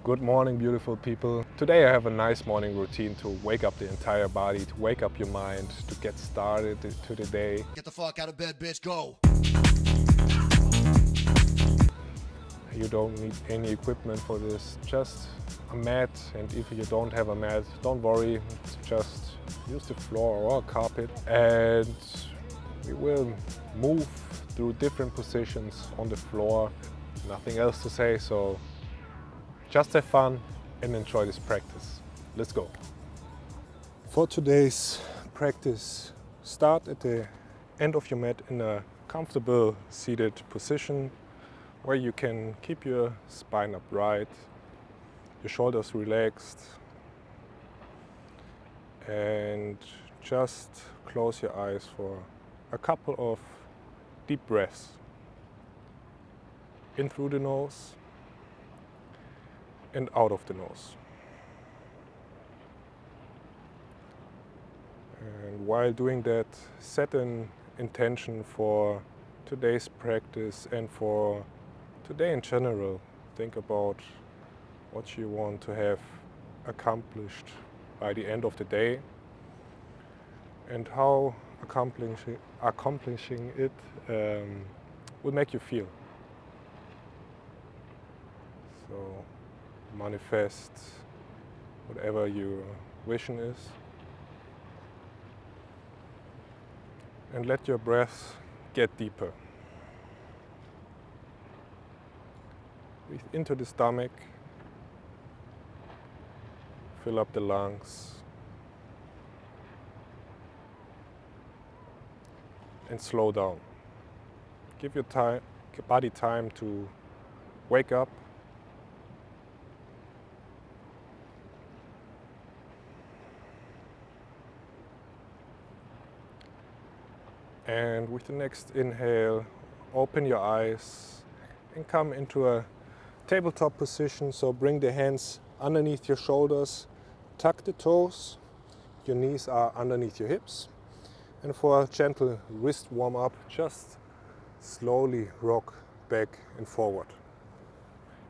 Good morning, beautiful people. Today I have a nice morning routine to wake up the entire body, to wake up your mind, to get started to the day. Get the fuck out of bed, bitch, go! You don't need any equipment for this, just a mat, and if you don't have a mat, don't worry, just use the floor or a carpet, and we will move through different positions on the floor. Nothing else to say, so just have fun and enjoy this practice. Let's go. For today's practice, start at the end of your mat in a comfortable seated position where you can keep your spine upright, your shoulders relaxed, and just close your eyes for a couple of deep breaths. In through the nose and out of the nose. And while doing that, set an intention for today's practice and for today in general. Think about what you want to have accomplished by the end of the day and how accomplishing it will make you feel. So manifest whatever your vision is. And let your breath get deeper. Breathe into the stomach. Fill up the lungs. And slow down. Give your body time to wake up. And with the next inhale, open your eyes and come into a tabletop position. So bring the hands underneath your shoulders, tuck the toes, your knees are underneath your hips. And for a gentle wrist warm up, just slowly rock back and forward.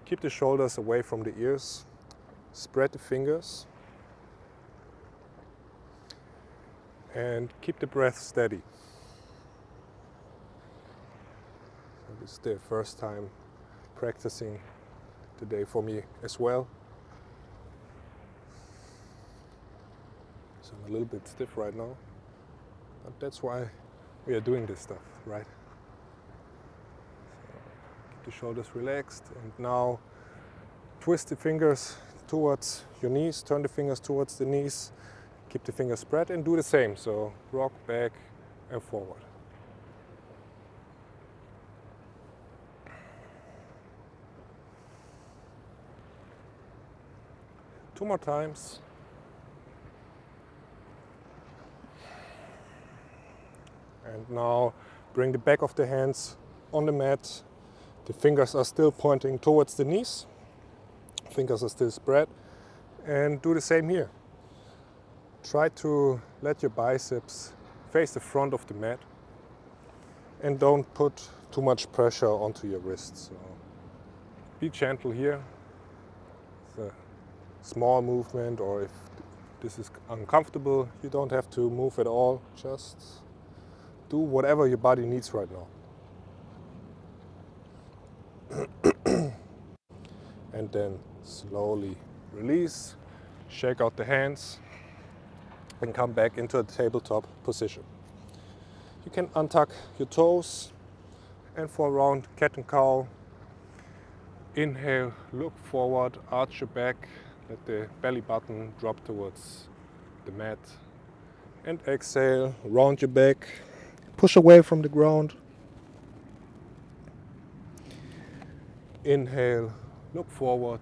Keep the shoulders away from the ears, spread the fingers, and keep the breath steady. This is the first time practicing today for me as well. So I'm a little bit stiff right now, but that's why we are doing this stuff, right? So keep the shoulders relaxed, and now twist the fingers towards your knees, turn the fingers towards the knees, keep the fingers spread and do the same. So rock back and forward. Two more times. And now bring the back of the hands on the mat. The fingers are still pointing towards the knees. Fingers are still spread. And do the same here. Try to let your biceps face the front of the mat. And don't put too much pressure onto your wrists. So be gentle here. It's a small movement, or if this is uncomfortable, you don't have to move at all. Just do whatever your body needs right now. And then slowly release, shake out the hands, and come back into a tabletop position. You can untuck your toes, and for a round cat and cow, inhale, look forward, arch your back, let the belly button drop towards the mat, and exhale, round your back, push away from the ground. Inhale, look forward,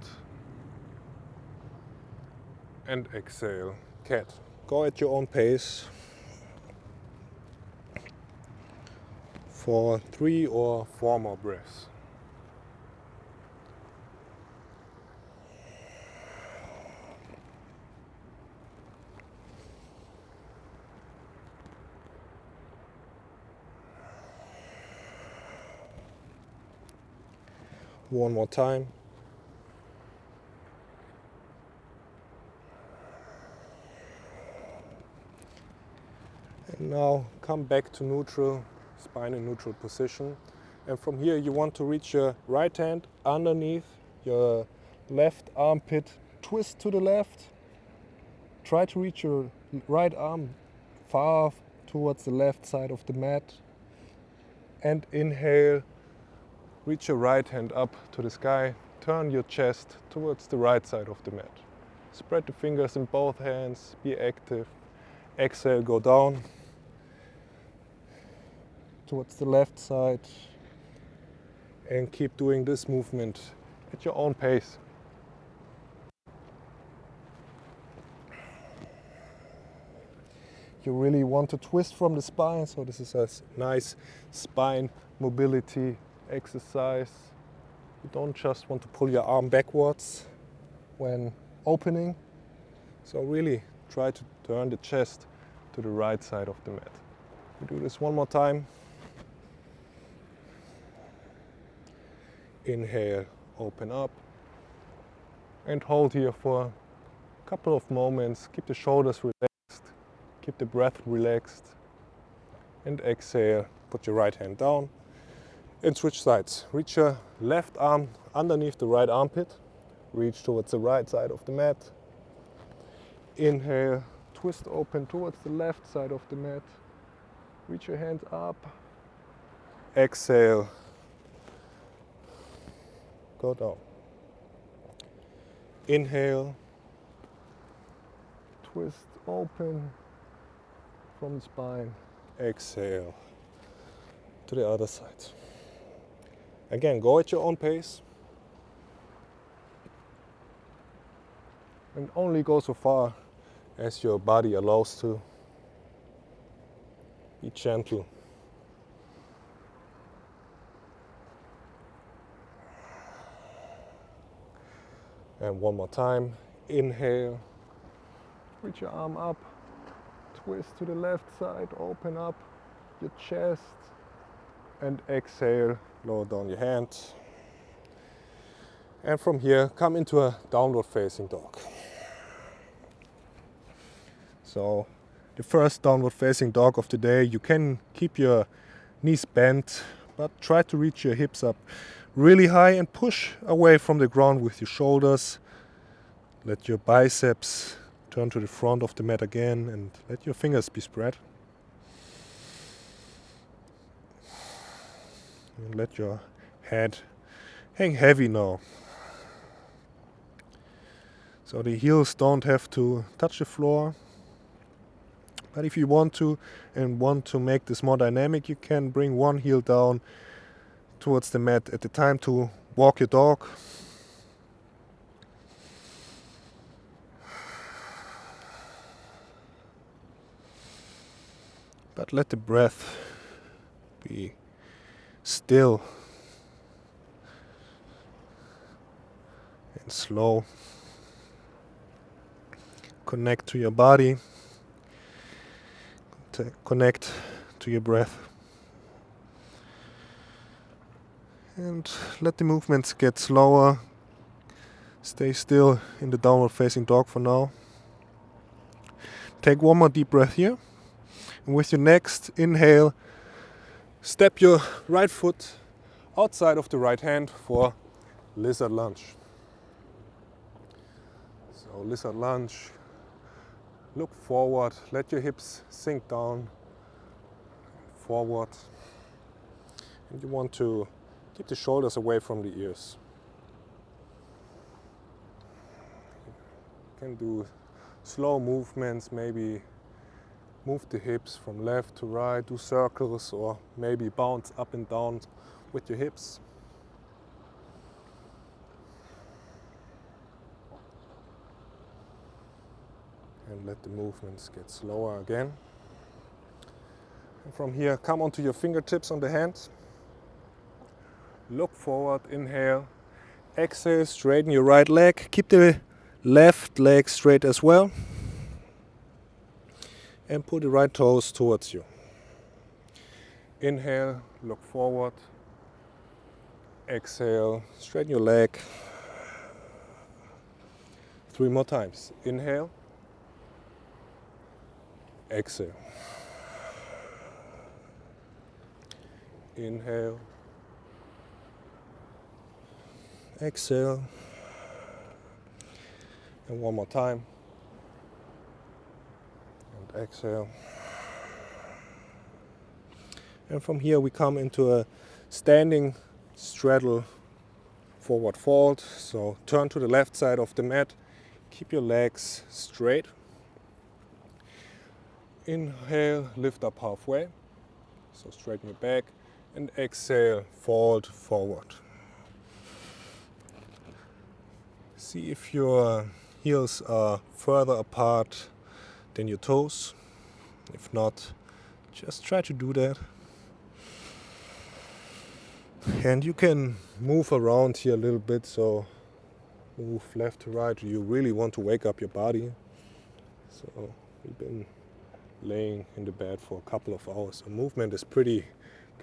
and exhale, cat. Go at your own pace for 3 or 4 more breaths. One more time. And now come back to neutral, spine in neutral position. And from here you want to reach your right hand underneath your left armpit, twist to the left. Try to reach your right arm far towards the left side of the mat. And inhale, reach your right hand up to the sky, turn your chest towards the right side of the mat. Spread the fingers in both hands, be active. Exhale, go down towards the left side and keep doing this movement at your own pace. You really want to twist from the spine, so this is a nice spine mobility exercise. You don't just want to pull your arm backwards when opening, so really try to turn the chest to the right side of the mat. We do this one more time. Inhale, open up, and hold here for a couple of moments. Keep the shoulders relaxed, keep the breath relaxed, and exhale, put your right hand down and switch sides. Reach your left arm underneath the right armpit, reach towards the right side of the mat. Inhale, twist open towards the left side of the mat, reach your hands up, exhale, go down. Inhale, twist open from the spine, exhale to the other side. Again, go at your own pace and only go so far as your body allows to. Be gentle. And one more time, inhale, reach your arm up, twist to the left side, open up your chest, and exhale, lower down your hands. And from here, come into a downward facing dog. So the first downward facing dog of the day, you can keep your knees bent, but try to reach your hips up really high and push away from the ground with your shoulders. Let your biceps turn to the front of the mat again and let your fingers be spread. And let your head hang heavy now. So the heels don't have to touch the floor. But if you want to and want to make this more dynamic, you can bring one heel down towards the mat at the time to walk your dog. But let the breath be still and slow. Connect to your body. Connect to your breath. And let the movements get slower. Stay still in the downward facing dog for now. Take one more deep breath here. And with your next inhale, step your right foot outside of the right hand for lizard lunge. So lizard lunge, look forward, let your hips sink down, forward. And you want to keep the shoulders away from the ears. You can do slow movements, maybe move the hips from left to right, do circles, or maybe bounce up and down with your hips. And let the movements get slower again. And from here, come onto your fingertips on the hands. Look forward, inhale. Exhale, straighten your right leg. Keep the left leg straight as well. And pull the right toes towards you. Inhale, look forward. Exhale, straighten your leg. 3 more times. Inhale. Exhale. Inhale. Exhale. And one more time. And exhale. And from here we come into a standing straddle forward fold. So turn to the left side of the mat. Keep your legs straight. Inhale, lift up halfway. So straighten your back. And exhale, fold forward. See if your heels are further apart than your toes. If not, just try to do that. And you can move around here a little bit, so move left to right. You really want to wake up your body. So we've been laying in the bed for a couple of hours. So movement is pretty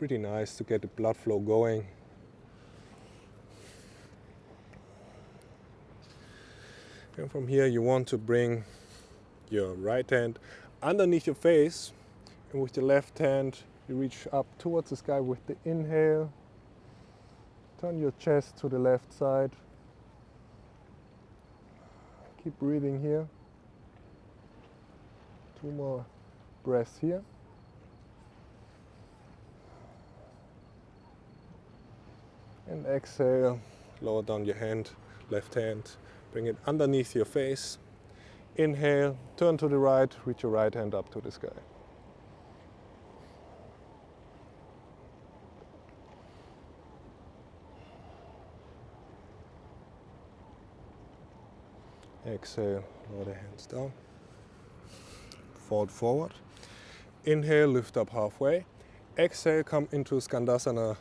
nice to get the blood flow going. And from here you want to bring your right hand underneath your face, and with the left hand you reach up towards the sky with the inhale. Turn your chest to the left side. Keep breathing here. 2 more breaths here. And exhale, lower down your hand, left hand, bring it underneath your face. Inhale, turn to the right, reach your right hand up to the sky. Exhale, lower the hands down. Fold forward. Inhale, lift up halfway. Exhale, come into Skandasana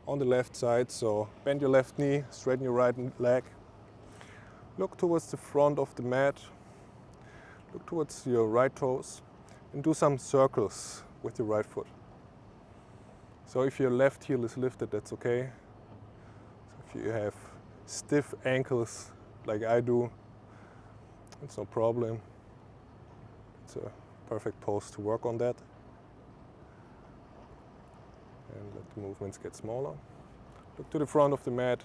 on the left side. So bend your left knee, straighten your right leg. Look towards the front of the mat. Look towards your right toes and do some circles with your right foot. So if your left heel is lifted, that's okay. So if you have stiff ankles like I do, it's no problem. It's a perfect pose to work on that. And let the movements get smaller. Look to the front of the mat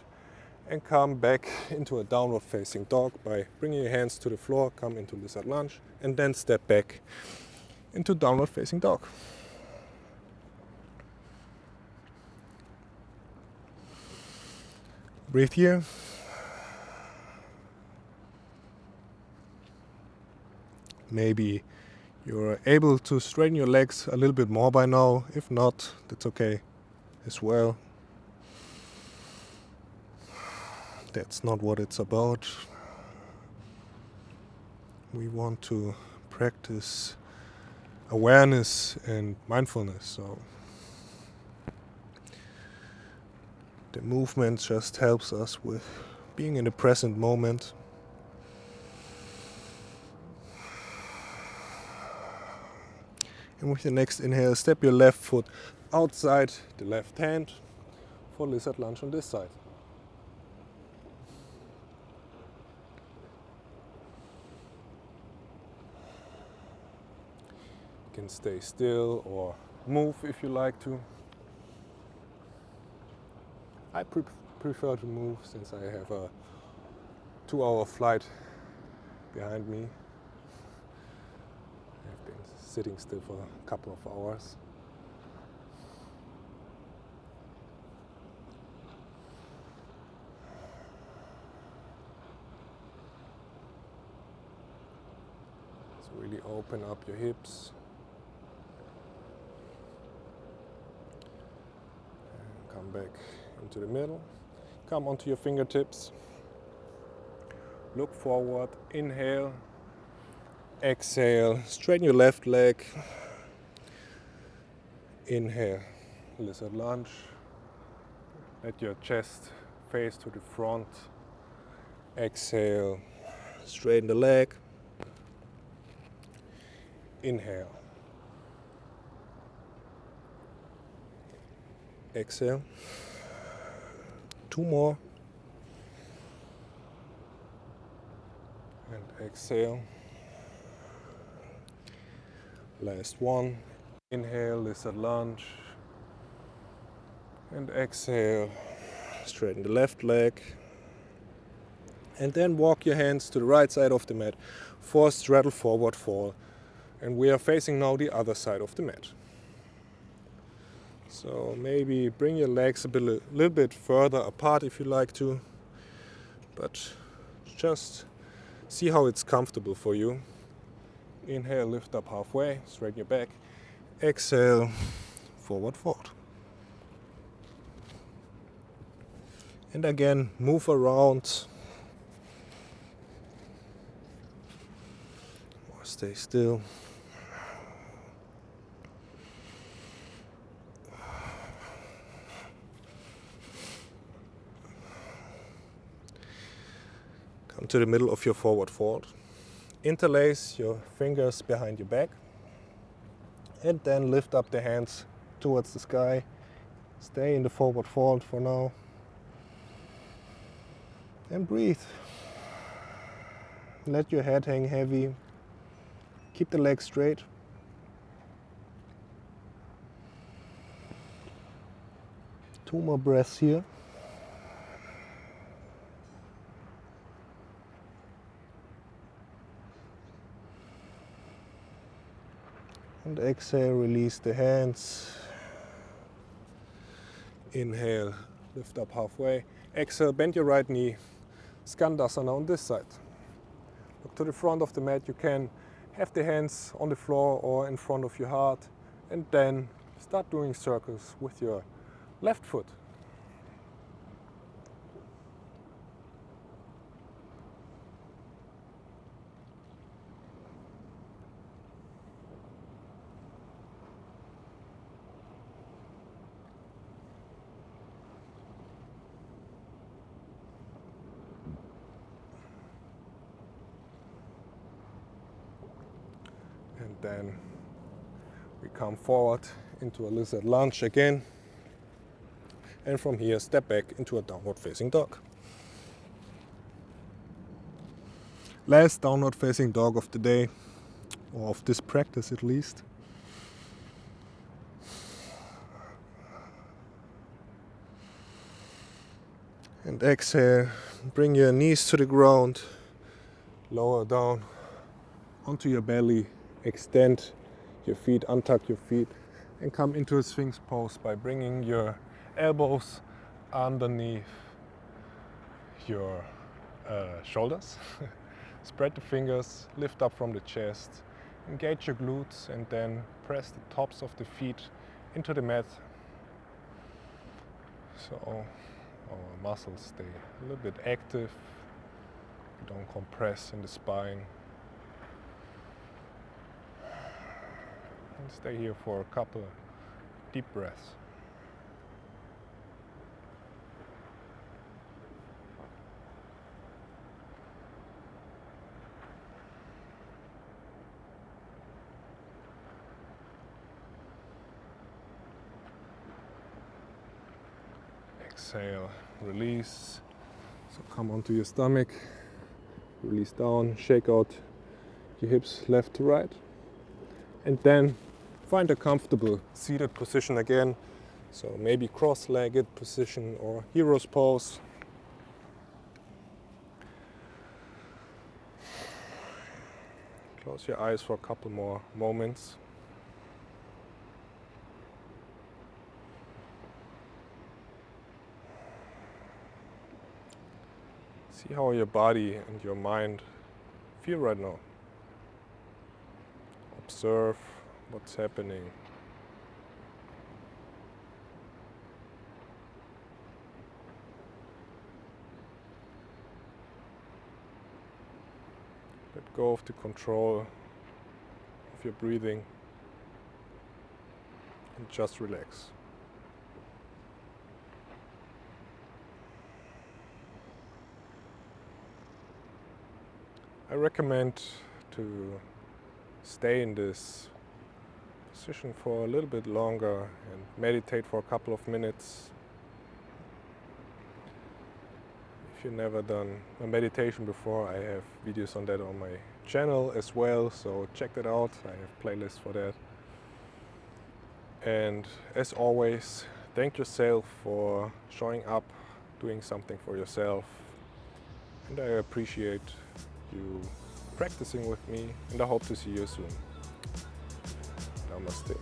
and come back into a downward facing dog by bringing your hands to the floor, come into lizard lunge, and then step back into downward facing dog. Breathe here. Maybe you're able to straighten your legs a little bit more by now. If not, that's okay as well. That's not what it's about. We want to practice awareness and mindfulness. So the movement just helps us with being in the present moment. And with the next inhale, step your left foot outside the left hand for lizard lunge on this side. You can stay still or move if you like to. I prefer to move since I have a 2-hour flight behind me. I've been sitting still for a couple of hours. So really open up your hips. And come back into the middle. Come onto your fingertips. Look forward. Inhale. Exhale. Straighten your left leg. Inhale. Lizard lunge. Let your chest face to the front. Exhale. Straighten the leg. Inhale. Exhale. 2 more. And exhale. Last one. Inhale, lizard lunge. And exhale, straighten the left leg. And then walk your hands to the right side of the mat for straddle forward fold. And we are facing now the other side of the mat. So maybe bring your legs a little bit further apart if you like to, but just see how it's comfortable for you. Inhale, lift up halfway, straighten your back. Exhale, forward fold. And again, move around. Or stay still. Come to the middle of your forward fold. Interlace your fingers behind your back. And then lift up the hands towards the sky. Stay in the forward fold for now. And breathe. Let your head hang heavy. Keep the legs straight. Two more breaths here. And exhale, release the hands. Inhale, lift up halfway. Exhale, bend your right knee. Skandasana on this side. Look to the front of the mat. You can have the hands on the floor or in front of your heart. And then start doing circles with your left foot. And then we come forward into a lizard lunge again. And from here, step back into a downward facing dog. Last downward facing dog of the day, or of this practice at least. And exhale, bring your knees to the ground, lower down onto your belly, extend your feet, untuck your feet, and come into a Sphinx pose by bringing your elbows underneath your shoulders. Spread the fingers, lift up from the chest, engage your glutes, and then press the tops of the feet into the mat. So our muscles stay a little bit active. You don't compress in the spine. And stay here for a couple deep breaths. Exhale, release. So come onto your stomach, release down, shake out your hips left to right. And then find a comfortable seated position again. So maybe cross-legged position or hero's pose. Close your eyes for a couple more moments. See how your body and your mind feel right now. Observe what's happening. Let go of the control of your breathing and just relax. I recommend to stay in this position for a little bit longer and meditate for a couple of minutes. If you've never done a meditation before, I have videos on that on my channel as well, so check that out. I have playlists for that. And as always, Thank yourself for showing up, doing something for yourself. And I appreciate you practicing with me, and I hope to see you soon. Namaste.